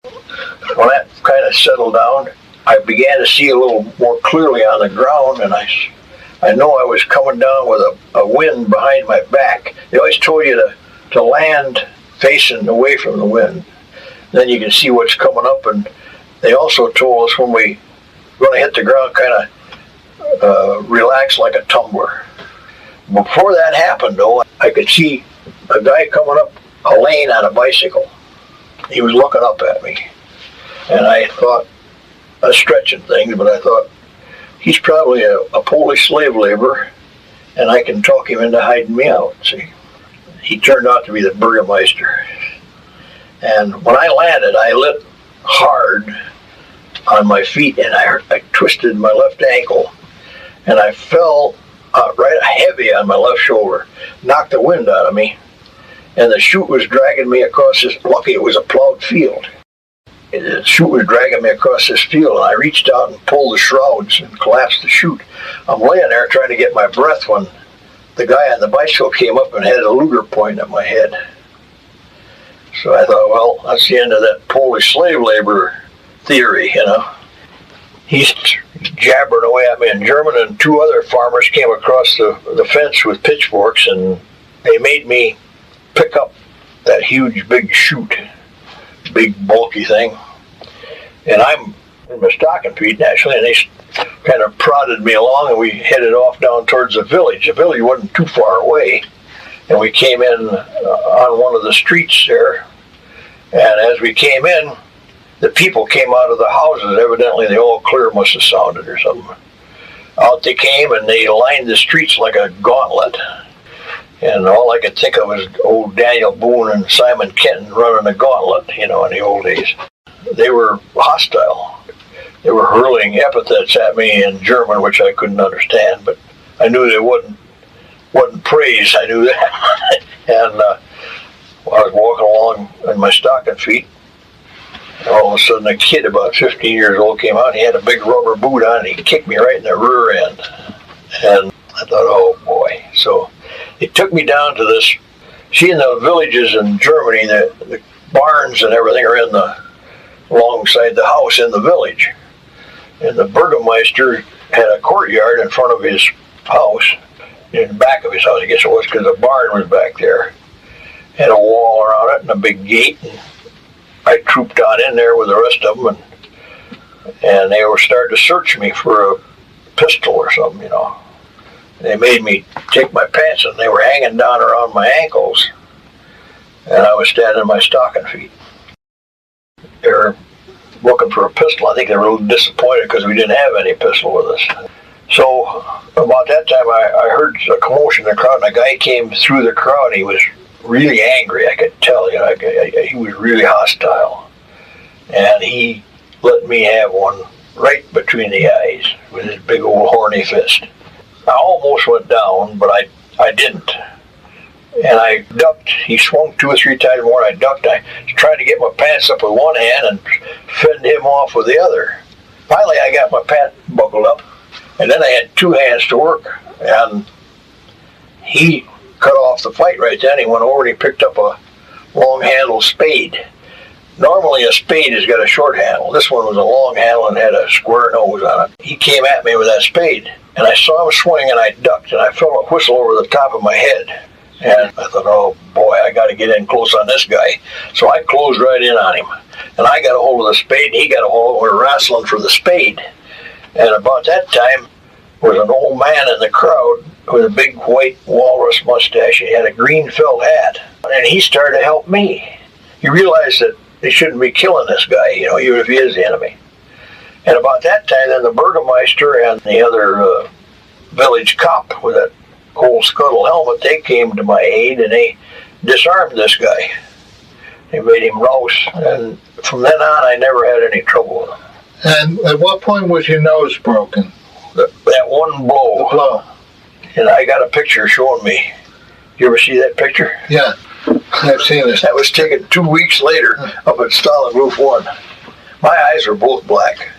When that kind of settled down, I began to see a little more clearly on the ground, and I know I was coming down with a wind behind my back. They always told you to land facing away from the wind. Then you can see what's coming up, and they also told us when we were going to hit the ground, kind of relax like a tumbler. Before that happened, though, I could see a guy coming up a lane on a bicycle. He was looking up at me, and I thought, I was stretching things, but I thought, he's probably a Polish slave laborer, and I can talk him into hiding me out, see. He turned out to be the Burgermeister. And when I landed, I lit hard on my feet, and I twisted my left ankle, and I fell right heavy on my left shoulder, knocked the wind out of me, and the chute was dragging me across this, lucky it was a plowed field. The chute was dragging me across this field, and I reached out and pulled the shrouds and collapsed the chute. I'm laying there trying to get my breath when the guy on the bicycle came up and had a Luger pointing at my head. So I thought, well, that's the end of that Polish slave labor theory, you know. He's jabbering away at me in German, and two other farmers came across the fence with pitchforks, and they made me pick up that huge big chute, big bulky thing. And I'm in my stocking feet naturally, and they kind of prodded me along, and we headed off down towards the village. The village wasn't too far away, and we came in on one of the streets there. And as we came in, the people came out of the houses. Evidently the all clear must have sounded or something. Out they came, and they lined the streets like a gauntlet. And all I could think of was old Daniel Boone and Simon Kenton running a gauntlet, you know, in the old days. They were hostile. They were hurling epithets at me in German, which I couldn't understand, but I knew they wasn't praise. I knew that. And I was walking along in my stocking feet, and all of a sudden a kid about 15 years old came out. He had a big rubber boot on, and he kicked me right in the rear end. And I thought, oh boy. So it took me down to this. See, in the villages in Germany, the barns and everything are alongside the house in the village. And the Burgermeister had a courtyard in front of his house, in the back of his house, I guess it was, because the barn was back there. Had a wall around it and a big gate, and I trooped on in there with the rest of them, and they were starting to search me for a pistol or something, you know. They made me take my pants, and they were hanging down around my ankles, and I was standing in my stocking feet. They were looking for a pistol. I think they were a little disappointed because we didn't have any pistol with us. So about that time, I heard a commotion in the crowd, and a guy came through the crowd. He was really angry, I could tell. You know, he was really hostile, and he let me have one right between the eyes with his big old horny fist. I almost went down, but I didn't. And I ducked. He swung 2 or 3 times more. I ducked. I was trying to get my pants up with one hand and fend him off with the other. Finally, I got my pants buckled up, and then I had 2 hands to work. And he cut off the fight right then. He went over and he picked up a long-handled spade. Normally a spade has got a short handle. This one was a long handle and had a square nose on it. He came at me with that spade, and I saw him swing, and I ducked, and I felt a whistle over the top of my head. And I thought, oh boy, I got to get in close on this guy. So I closed right in on him, and I got a hold of the spade, and he got a hold of it. We were wrestling for the spade. And about that time, there was an old man in the crowd with a big white walrus mustache. He had a green felt hat, and he started to help me. He realized that they shouldn't be killing this guy, you know, even if he is the enemy. And about that time, then the Burgermeister and the other village cop with that old scuttle helmet, they came to my aid, and they disarmed this guy. They made him rouse, and from then on, I never had any trouble with him. And at what point was your nose broken? That one blow. The blow. And I got a picture showing me. You ever see that picture? Yeah, I've seen it. That was taken 2 weeks later up at Stalin Roof 1. My eyes were both black.